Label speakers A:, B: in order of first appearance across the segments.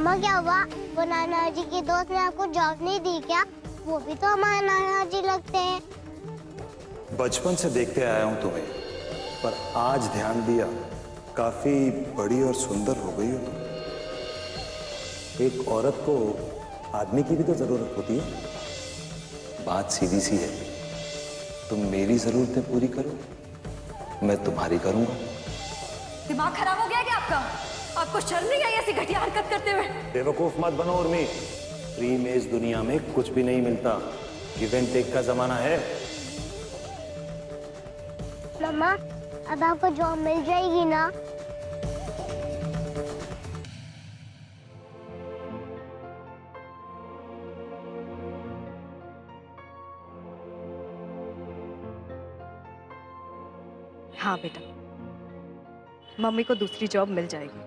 A: मम्मा क्या हुआ? वो नाना जी की दोस्त ने आपको जॉब नहीं दी क्या? वो भी तो हमारे नाना जी लगते हैं।
B: बचपन से देखते आया हूं तुम्हें, पर आज ध्यान दिया काफी बड़ी और सुंदर हो गई हो तुम। एक औरत को आदमी की भी तो जरूरत होती है। बात सीधी सी है, तुम मेरी जरूरतें पूरी करो, मैं तुम्हारी करूंगा।
C: दिमाग खराब हो गया क्या आपका? आपको शर्म नहीं आई ऐसी घटिया हरकत करते हुए?
B: बेवकूफ मत बनो उर्मी। फ्री में इस दुनिया में कुछ भी नहीं मिलता। गिव एंड टेक का जमाना है।
A: मम्मा, अब आपको जॉब मिल जाएगी ना?
C: हाँ बेटा, मम्मी को दूसरी जॉब मिल जाएगी।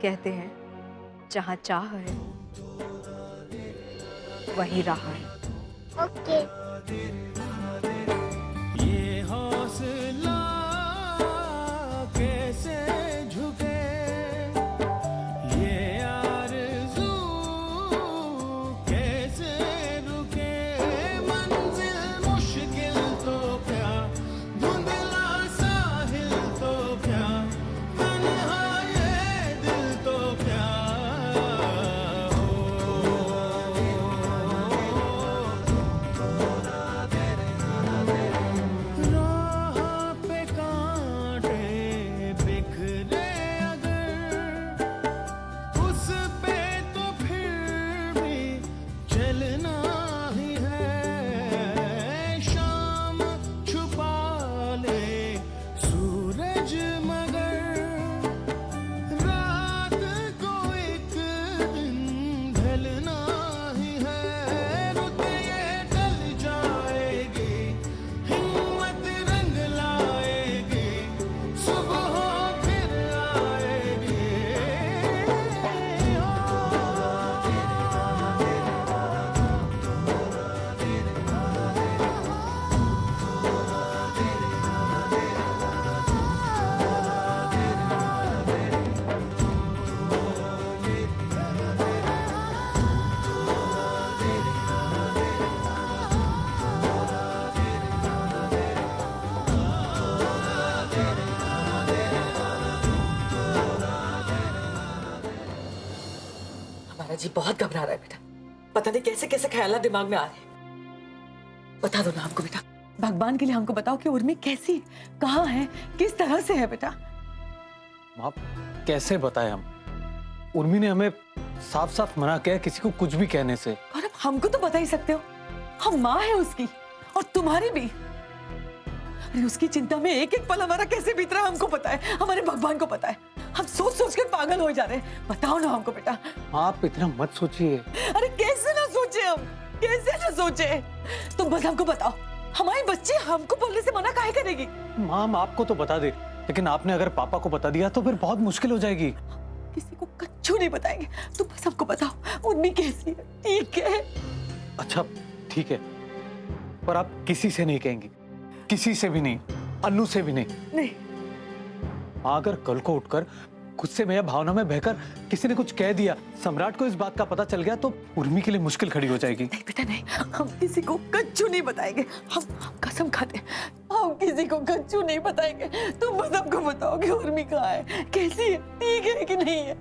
C: कहते हैं जहां चाह है वहीं राह है।
A: ओके।
D: ये हौसला कैसे झुके, ये आरज़ू कैसे रुके, मंजिल मुश्किल तो क्या, धुंधला साहिल तो क्या, तन्हा ये दिल तो क्या।
E: हमारा जी बहुत घबरा रहा है बेटा। पता नहीं कैसे कैसे ख्याल दिमाग में आ रहे हैं। बता दो ना हमको बेटा, भगवान के लिए हमको बताओ कि उर्मी कैसी है, कहाँ है, किस तरह से है बेटा।
F: माँ कैसे बताएं हम? उर्मी ने हमें साफ साफ मना किया किसी को कुछ भी कहने से।
E: और अब हमको तो बता ही सकते हो, हम माँ है उसकी और तुम्हारी भी। अरे उसकी चिंता में एक एक पल हमारा कैसे बीत रहा है हमको पता है, हमारे भगवान को पता है। हम सोच सोच कर पागल हो जा रहे हैं। बताओ ना हमको बेटा।
F: आप इतना मत सोचिए।
E: अरे कैसे ना सोचे हम, कैसे ना सोचे। तुम बस हमको बताओ, हमारी बच्ची हमको बोलने से मना काहे करेगी?
F: माँ आपको तो बता दे, लेकिन आपने अगर पापा को बता दिया तो फिर बहुत मुश्किल हो जाएगी।
E: किसी को कच्चू नहीं बताएंगे। तुम बस हमको बताओ उर्मी कैसी है, ठीक है?
F: अच्छा ठीक है, पर आप किसी से नहीं कहेंगी, किसी से भी नहीं, अन्नू से भी नहीं।
E: नहीं।
F: अगर कल को उठकर गुस्से में या भावना में बहकर किसी ने कुछ कह दिया, सम्राट को इस बात का पता चल गया, तो उर्मी के लिए मुश्किल खड़ी हो जाएगी।
E: नहीं बेटा नहीं, हम किसी को कच्चू नहीं बताएंगे। हम कसम खाते हैं, हम किसी को कच्चू नहीं बताएंगे। तुम बस हमको बताओ कि उर्मी कहाँ है, कैसी है, ठीक है कि नहीं है?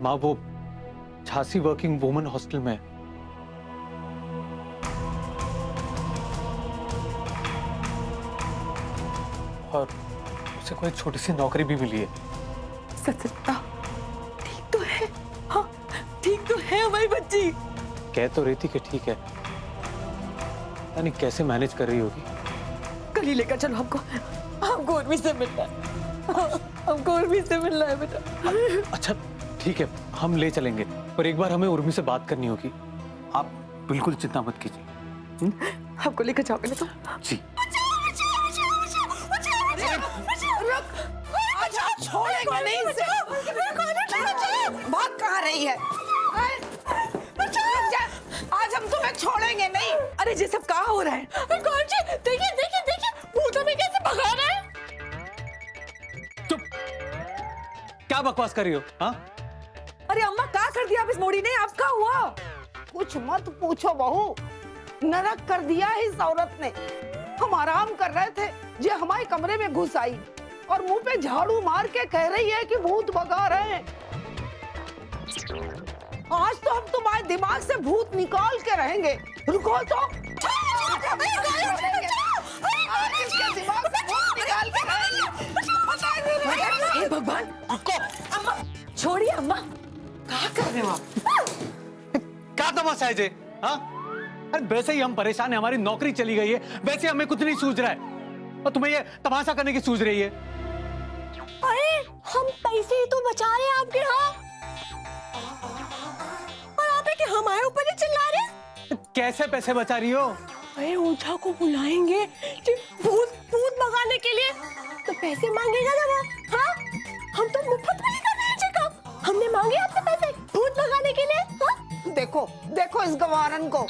F: माँ वो झांसी वर्किंग वुमेन हॉस्टल में है। और उसे कोई छोटी सी नौकरी भी मिली है।
E: सच बताओ, ठीक तो है? हाँ ठीक तो है हमारी बच्ची?
F: कह तो रही थी कि ठीक है, यानी कैसे मैनेज कर रही होगी।
E: कल ही लेकर चलो हमको, हमको उर्मी से मिलना है, हमको उर्मी से मिलना है बेटा।
F: अच्छा ठीक है, हम ले चलेंगे, पर एक बार हमें उर्मी से बात करनी होगी। आप बिल्कुल चिंता मत कीजिए।
E: हमको लेकर जाओगे ना तुम?
F: जी।
G: छोड़ेंगे नहीं इसे। भाग कहाँ रही है? आज हम तुम्हें छोड़ेंगे नहीं।
E: अरे ये सब कहाँ हो रहा है?
G: कौन सी? देखिए देखिए देखिए, भूत हमें कैसे भगा रहा है।
F: क्या बकवास कर रही हो? हाँ,
E: अरे अम्मा क्या कर दिया अब इस मोड़ी ने? अब क्या हुआ?
G: कुछ मत पूछो बहू, नरक कर दिया है इस औरत ने। हम आराम कर रहे थे, ये हमारे कमरे में घुस आई और मुंह पे झाड़ू मार के कह रही है कि भूत भगा रहे हैं। आज तो हम तुम्हारे दिमाग से भूत निकाल के रहेंगे। रुको तो, आज इसके दिमाग से भूत निकाल के रहेंगे।
E: हे भगवान, अम्मा छोड़िए अम्मा, क्या कर रहे हो आप?
F: क्या तमाशा है जे? हाँ, अरे वैसे ही हम परेशान हैं, हमारी नौकरी चली गई है, वैसे हमें कुछ नहीं सूझ रहा है और तुम्हें ये तमाशा करने की सूझ रही है।
A: अरे हम पैसे ही तो बचा रहे हैं आपके यहाँ, और आप है कि हमारे ऊपर ही चिल्ला रहे हैं।
F: कैसे पैसे बचा रही हो?
A: अरे ओझा को बुलाएंगे भूत भूत भगाने के लिए, तो पैसे मांगेगा ना वो। हाँ, हम तो मुफ्त में कर रहे हैं ये काम। हमने मांगे आपसे पैसे भूत भगाने के लिए। हाँ?
G: देखो देखो इस गवारन को,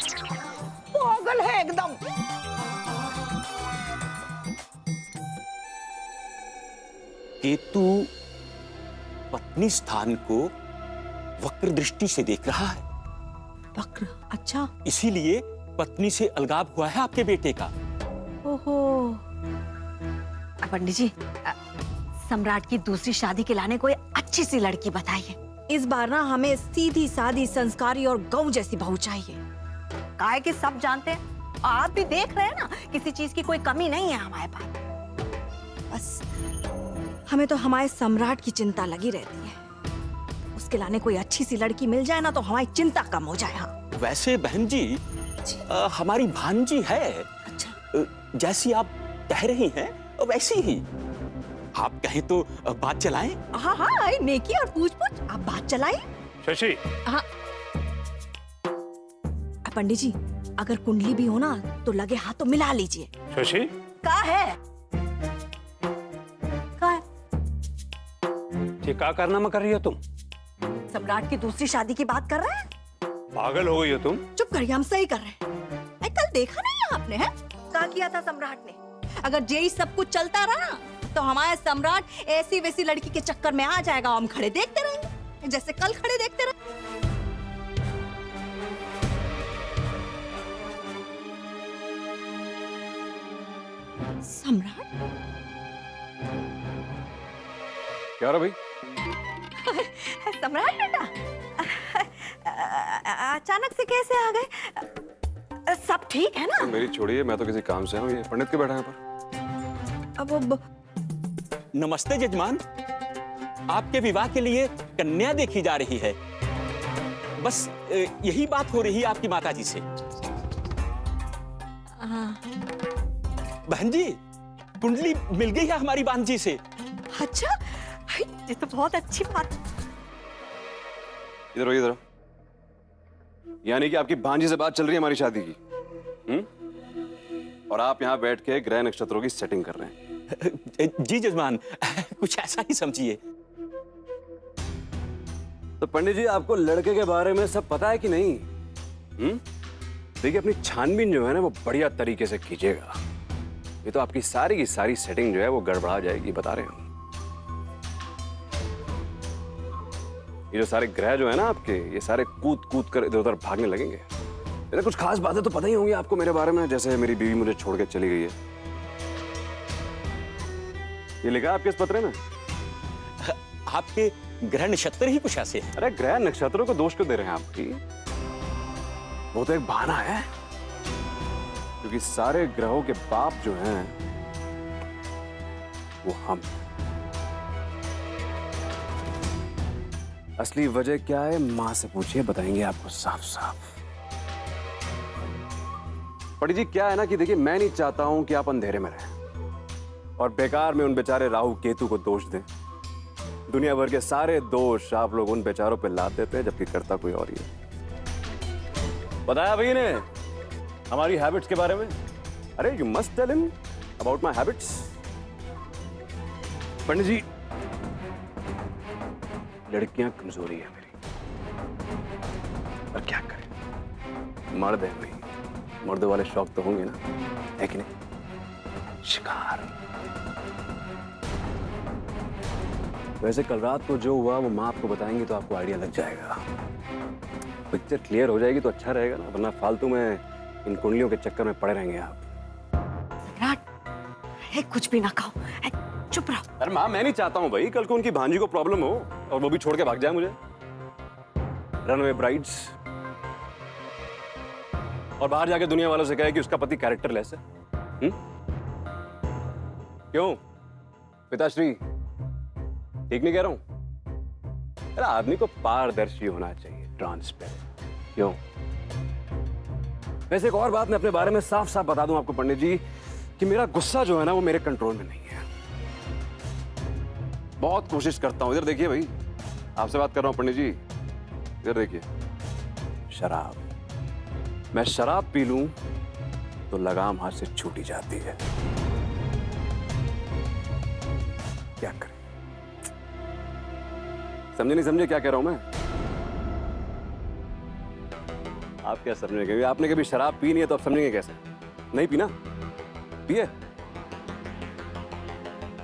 G: पागल है एकदम।
H: केतु पत्नी स्थान को वक्र दृष्टि से देख रहा है।
I: वक्र? अच्छा।
H: इसीलिए पत्नी से अलगाव हुआ है आपके बेटे का।
I: ओहो। पंडित जी, सम्राट की दूसरी शादी के लाने कोई अच्छी सी लड़की बताइए। इस बार ना हमें सीधी सादी संस्कारी और गौ जैसी बहू चाहिए। काहे कि सब जानते हैं, आप भी देख रहे हैं ना, किसी चीज की कोई कमी नहीं है हमारे पास। बस हमें तो हमारे सम्राट की चिंता लगी रहती है। उसके लाने कोई अच्छी सी लड़की मिल जाए ना तो हमारी चिंता कम हो जाए। हाँ।
H: वैसे बहन जी, हमारी भांजी है।
I: अच्छा।
H: जैसी आप कह रही हैं वैसी ही। आप कहें तो बात चलाएं।
I: हाँ हाँ, नेकी और पूछ-पूछ, आप बात चलाएं।
F: शशि।
I: हाँ। पंडित जी, अगर कुंडली भी हो ना तो लगे हाथ तो मिला लीजिए।
F: शशि,
I: का है?
J: ये क्या कारनामा कर रही हो तुम?
I: सम्राट की दूसरी शादी की बात कर रहे हैं?
J: पागल हो गई हो तुम?
I: चुप करिए, हम सही कर रहे हैं। कल देखा नहीं आपने? है क्या किया था सम्राट ने? अगर यही सब कुछ चलता रहा ना तो हमारा सम्राट ऐसी वैसी लड़की के चक्कर में आ जाएगा। हम खड़े देखते रहेंगे, जैसे कल खड़े देखते रहे। सम्राट?
J: क्या रहा भाई?
I: सम्राट बेटा, अचानक से कैसे आ गए? सब ठीक है ना?
J: मेरी छोड़िए, मैं तो किसी काम से हूँ। ये पंडित के बैठा है पर।
I: अब
H: नमस्ते जजमान, आपके विवाह के लिए कन्या देखी जा रही है। बस यही बात हो रही है आपकी माताजी से। बहन जी, कुंडली मिल गई है हमारी बांजी से।
I: अच्छा, ये तो बहुत अच्छी बात।
J: इधर हो, इधर हो। यानी कि आपकी भांजी से बात चल रही है हमारी शादी की? और आप यहाँ बैठ के ग्रह नक्षत्रों की सेटिंग कर रहे हैं?
H: जी जजमान, कुछ ऐसा ही समझिए।
J: तो पंडित जी, आपको लड़के के बारे में सब पता है कि नहीं? देखिए, अपनी छानबीन जो है ना वो बढ़िया तरीके से कीजिएगा। ये तो आपकी सारी की सारी सेटिंग जो है वो गड़बड़ा जाएगी, बता रहे हैं। ये जो सारे ग्रह जो है ना आपके, ये सारे कूद कूद कर इधर उधर भागने लगेंगे। मेरे कुछ खास बातें तो पता ही होंगी आपको मेरे बारे में, जैसे मेरी बीवी मुझे छोड़ के चली गई है। ये लिखा आपके इस पत्र में?
H: आपके ग्रह नक्षत्र ही कुछ ऐसे हैं।
J: अरे ग्रह नक्षत्रों को दोष क्यों दे रहे हैं आपकी? वो तो एक बहाना है, क्योंकि सारे ग्रहों के बाप जो हैं वो हम। असली वजह क्या है मां से पूछिए, बताएंगे आपको साफ साफ। पंडित जी, क्या है ना कि देखिए, मैं नहीं चाहता हूं कि आप अंधेरे में रहें और बेकार में उन बेचारे राहु केतु को दोष दें। दुनिया भर के सारे दोष आप लोग उन बेचारों पे लाद देते हैं, जबकि करता कोई और ही है। बताया भैया ने हमारी हैबिट्स के बारे में? अरे you must tell him about my habits. Pandit ji, लड़कियां कमजोरी है मेरी, पर क्या करें, मर्द है भाई, मर्द वाले शौक तो होंगे ना, है कि नहीं? शिकार। वैसे कल रात को जो हुआ वो माँ आपको बताएंगी तो आपको आइडिया लग जाएगा। पिक्चर क्लियर हो जाएगी तो अच्छा रहेगा ना, वरना फालतू में इन कुंडलियों के चक्कर में पड़े रहेंगे आप।
I: सम्राट, कुछ भी ना खाओ, चुप रहो।
J: अरे माँ, मैं नहीं चाहता हूँ भाई कल को उनकी भांजी को प्रॉब्लम हो और वो भी छोड़ के भाग जाए मुझे। रनवे ब्राइड्स, और बाहर जाके दुनिया वालों से कहे कि उसका पति कैरेक्टरलेस है। क्यों पिताश्री, ठीक नहीं कह रहा हूं? अरे आदमी को पारदर्शी होना चाहिए, ट्रांसपेरेंट। क्यों? वैसे एक और बात मैं अपने बारे में साफ साफ बता दूं आपको पंडित जी, कि मेरा गुस्सा जो है ना वो मेरे कंट्रोल में नहीं है। बहुत कोशिश करता हूं। इधर देखिए भाई, आपसे बात कर रहा हूं पंडित जी, इधर देखिए। शराब, मैं शराब पी लूं तो लगाम हाथ से छूटी जाती है। क्या करें? समझे नहीं समझे क्या कह रहा हूं मैं? आप क्या समझेंगे? आपने कभी शराब पी नहीं है तो आप समझेंगे कैसे? नहीं पीना, पिए।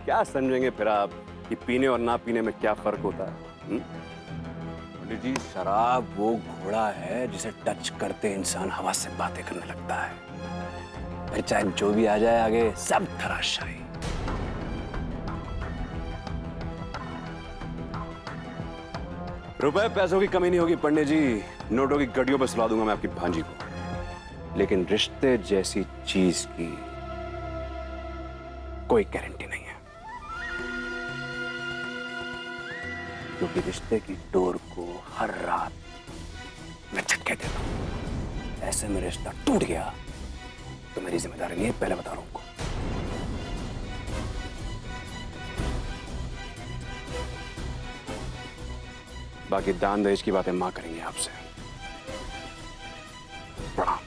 J: क्या समझेंगे फिर आप कि पीने और ना पीने में क्या फर्क होता है? पंडित जी, शराब वो घोड़ा है जिसे टच करते इंसान हवा से बातें करने लगता है। फिर चाहे जो भी आ जाए आगे, सब धराशायी। रुपए पैसों की कमी नहीं होगी पंडित जी, नोटों की गड्डियों पर सुला दूंगा मैं आपकी भांजी को, लेकिन रिश्ते जैसी चीज की कोई गारंटी नहीं है। क्योंकि रिश्ते की डोर को हर रात मैं झटके देता हूं। ऐसे में रिश्ता टूट गया तो मेरी जिम्मेदारी नहीं है, पहले बता रहा हूं। बाकी दान दहेज की बातें मां करेंगे आपसे। प्रणाम।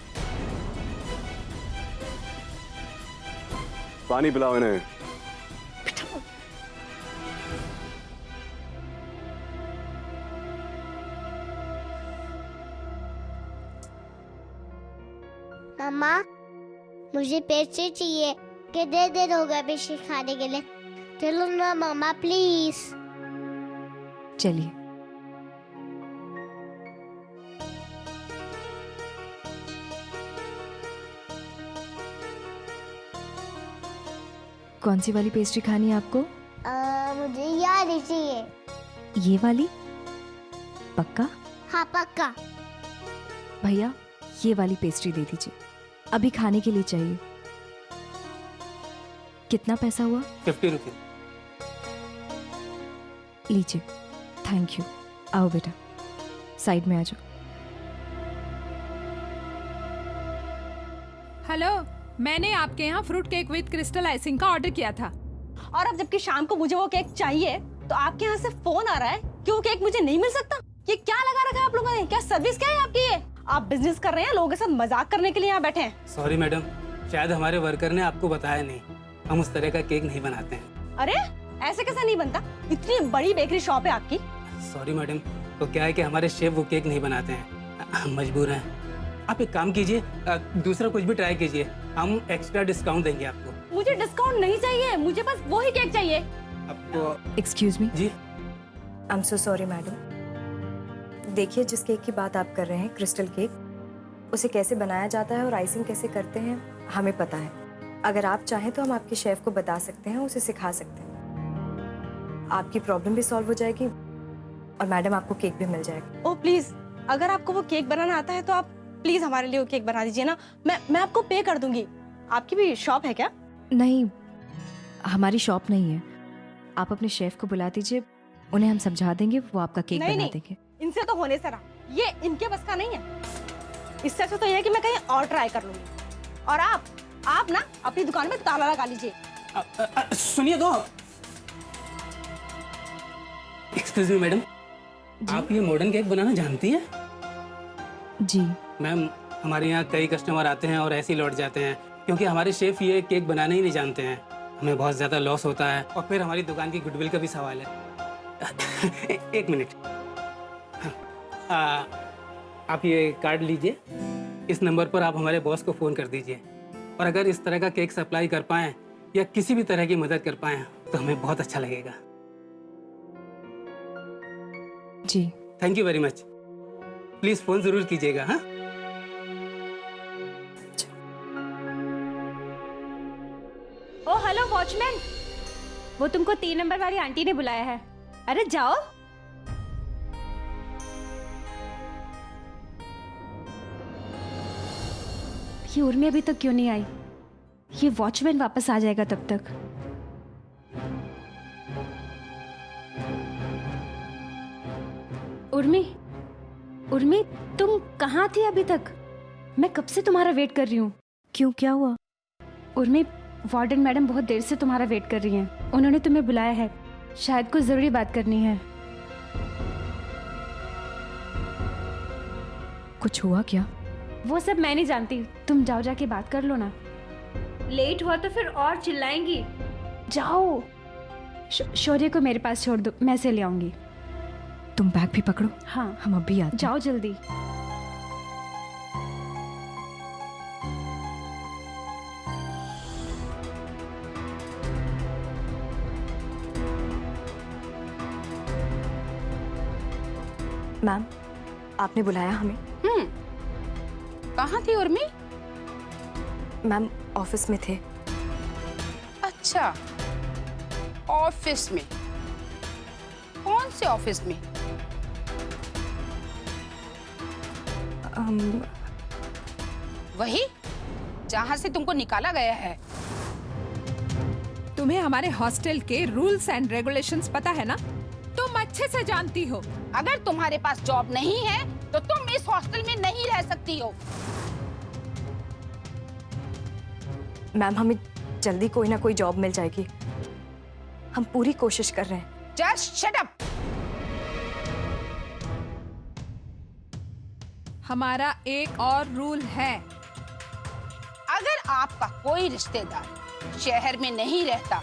J: पानी पिलाओ इन्हें।
K: मम्मा, मुझे पेस्ट्री चाहिए। कितने देर हो गए पेस्ट्री खाने के लिए? चलो ना मम्मा प्लीज।
C: चलिए। कौन सी वाली पेस्ट्री खानी है आपको?
K: मुझे याद ही चाहिए।
C: ये वाली? पक्का?
K: हाँ पक्का।
C: भैया, ये वाली पेस्ट्री दे दीजिए, अभी खाने के लिए चाहिए। कितना पैसा हुआ?
F: 50 रुपये।
C: लीजिए। Thank you. आओ बेटा, साइड में आ जाओ।
L: हेलो, मैंने आपके यहाँ fruit cake with crystal icing का ऑर्डर किया था।
A: और अब जबकि शाम को मुझे वो केक चाहिए तो आपके यहाँ से फोन आ रहा है कि वो केक मुझे नहीं मिल सकता। ये क्या लगा रखा है आप लोगों ने? क्या सर्विस क्या है आपकी? ये आप बिजनेस कर रहे हैं, लोगों के साथ मजाक करने के लिए यहाँ बैठे हैं?
M: सॉरी मैडम, शायद हमारे वर्कर ने आपको बताया नहीं, हम उस तरह का केक नहीं बनाते हैं।
A: अरे ऐसे कैसा नहीं बनता? इतनी बड़ी बेकरी शॉप है आपकी।
M: सॉरी मैडम, तो क्या है कि हमारे शेफ वो केक नहीं बनाते हैं, हम मजबूर हैं। आप एक काम कीजिए, दूसरा कुछ भी ट्राई कीजिए, हम एक्स्ट्रा डिस्काउंट देंगे आपको।
A: मुझे डिस्काउंट नहीं चाहिए, मुझे बस वो ही केक चाहिए।
M: आपको
C: एक्सक्यूज मी।
M: जी।
C: I am so sorry madam. देखिए, जिस केक की बात आप कर रहे हैं, क्रिस्टल केक, उसे कैसे बनाया जाता है और आइसिंग कैसे करते हैं हमें पता है। अगर आप चाहें तो हम आपके शेफ को बता सकते हैं, उसे सिखा सकते हैं। आपकी प्रॉब्लम भी सॉल्व हो जाएगी और मैडम आपको केक भी मिल जाएगा।
A: ओह प्लीज, अगर आपको वो केक बनाना आता है तो आप प्लीज हमारे लिए वो केक बना दीजिए ना। मैं आपको पे कर दूंगी। आपकी भी शॉप है क्या?
C: नहीं, हमारी शॉप नहीं है। आप अपने शेफ को बुला दीजिए, उन्हें हम समझा देंगे, वो आपका केक बना देंगे।
A: इनसे तो होने से रहा, ये इनके बस का नहीं है। इससे अच्छा तो ये है कि मैं कहीं और ट्राई कर लूंगी। और आप ना अपनी दुकान में ताला लगा लीजिए।
M: सुनिए तो। एक्सक्यूज मी मैडम, आप ये मॉडर्न केक बनाना जानती है?
C: जी
M: मैम, हमारे यहाँ कई कस्टमर आते हैं और ऐसे ही लौट जाते हैं, क्योंकि हमारे शेफ ये केक बनाना ही नहीं जानते हैं। हमें बहुत ज़्यादा लॉस होता है और फिर हमारी दुकान की गुडविल का भी सवाल है। एक मिनट, आप ये कार्ड लीजिए, इस नंबर पर आप हमारे बॉस को फ़ोन कर दीजिए, और अगर इस तरह का केक सप्लाई कर पाएँ या किसी भी तरह की मदद कर पाएँ तो हमें बहुत अच्छा लगेगा।
C: जी।
M: Thank you very much. Please phone जरूर कीजिएगा। हाँ,
L: ओ हेलो वॉचमैन, वो तुमको 3 नंबर वाली आंटी ने बुलाया है। अरे जाओ। ये उर्मी अभी तक क्यों नहीं आई? ये वॉचमैन वापस आ जाएगा तब तक। उर्मी, उर्मी तुम कहाँ थी अभी तक? मैं कब से तुम्हारा वेट कर रही हूँ। क्यों, क्या हुआ? उर्मी, वार्डन मैडम बहुत देर से तुम्हारा वेट कर रही हैं। उन्होंने तुम्हें बुलाया है, शायद कुछ जरूरी बात करनी है।
C: कुछ हुआ क्या?
L: वो सब मैं नहीं जानती, तुम जाओ जाके बात कर लो ना। लेट हुआ तो फिर और चिल्लाएंगी। जाओ। शौर्य को मेरे पास छोड़ दो, मैं से ले आऊंगी।
C: तुम बैग भी पकड़ो।
L: हाँ,
C: हम अभी आते हैं।
L: जाओ जल्दी।
C: मैम, आपने बुलाया हमें?
N: कहाँ थी उर्मी?
C: मैम, ऑफिस में थे।
N: अच्छा, ऑफिस में? कौन से ऑफिस में? वही जहाँ से तुमको निकाला गया है।
L: तुम्हें हमारे हॉस्टल के रूल्स एंड रेगुलेशंस पता है ना? तुम अच्छे से जानती हो।
N: अगर तुम्हारे पास जॉब नहीं है तो तुम इस हॉस्टल में नहीं रह सकती हो।
C: मैम, हमें जल्दी कोई ना कोई जॉब मिल जाएगी। हम पूरी कोशिश कर रहे हैं।
N: Just shut up.
L: हमारा एक और रूल है,
N: अगर आपका कोई रिश्तेदार शहर में नहीं रहता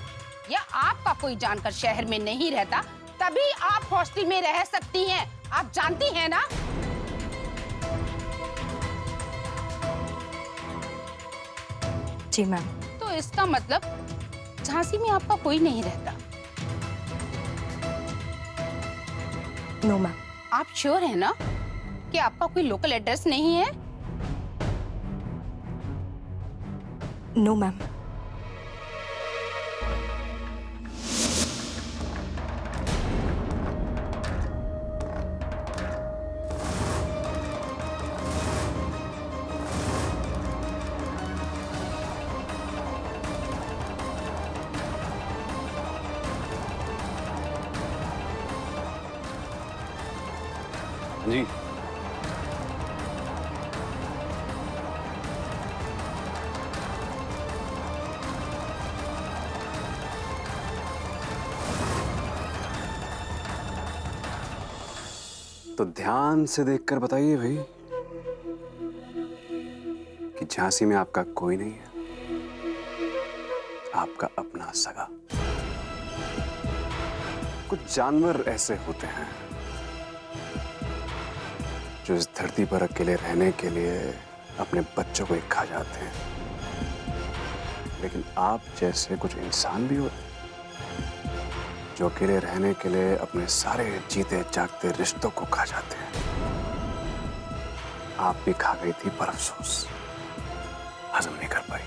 N: या आपका कोई जानकर शहर में नहीं रहता, तभी आप हॉस्टल में रह सकती हैं। आप जानती हैं ना?
C: जी मैम।
N: तो इसका मतलब झांसी में आपका कोई नहीं रहता।
C: No ma'am.
N: आप श्योर है ना कि आपका कोई लोकल एड्रेस नहीं है?
C: No ma'am.
J: जी, तो ध्यान से देखकर बताइए भाई कि झांसी में आपका कोई नहीं है, आपका अपना सगा। कुछ जानवर ऐसे होते हैं जो इस धरती पर अकेले रहने के लिए अपने बच्चों को ही खा जाते हैं, लेकिन आप जैसे कुछ इंसान भी होते जो अकेले रहने के लिए अपने सारे जीते जागते रिश्तों को खा जाते हैं। आप भी खा गई थी, पर अफसोस हजम नहीं कर पाई।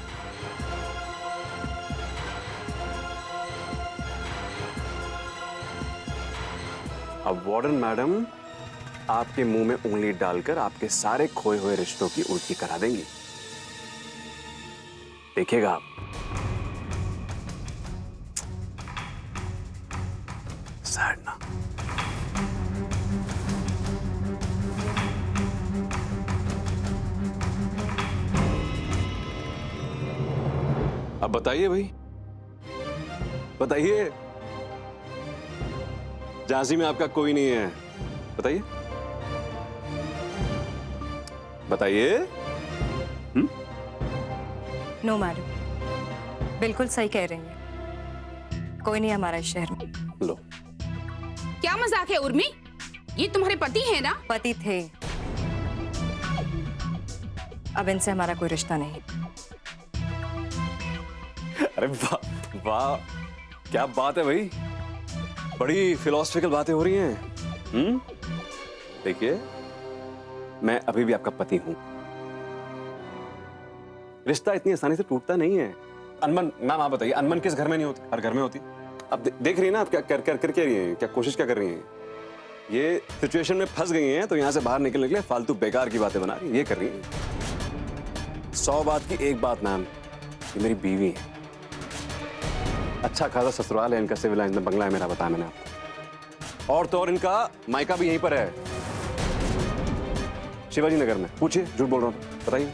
J: अब वार्डन मैडम आपके मुंह में उंगली डालकर आपके सारे खोए हुए रिश्तों की उल्टी करा देंगी। देखिएगा आप। सैड ना। अब बताइए भाई, बताइए, झांसी में आपका कोई नहीं है, बताइए बताइए।
C: नो मैडम, बिल्कुल सही कह रही हैं। कोई नहीं हमारा इस शहर में।
J: लो,
N: क्या मजाक है उर्मी? ये तुम्हारे पति हैं ना?
C: पति थे, अब इनसे हमारा कोई रिश्ता नहीं।
J: अरे वाह वाह, क्या बात है भाई, बड़ी फिलोसफिकल बातें हो रही हैं। देखिए, मैं अभी भी आपका पति हूं। रिश्ता इतनी आसानी से टूटता नहीं है। अनबन, मैम आप बताइए, अनबन किस घर में नहीं होती? हर घर में होती। अब देख रही है ना आप क्या कर रही हैं, क्या कोशिश क्या कर रही हैं? ये सिचुएशन में फंस गई हैं तो यहां से बाहर निकलने के लिए फालतू बेकार की बातें बना रही हैं, ये कर रही हैं। 100 बात की एक बात मैम, ये मेरी बीवी है। अच्छा खासा ससुराल है इनका, सिविल लाइन में बंगला है मेरा, बताया मैंने आपको। और तो और इनका मायका भी यहीं पर है, शिवाजी नगर में। पूछिए, झूठ बोल रहा हूँ, बताइए।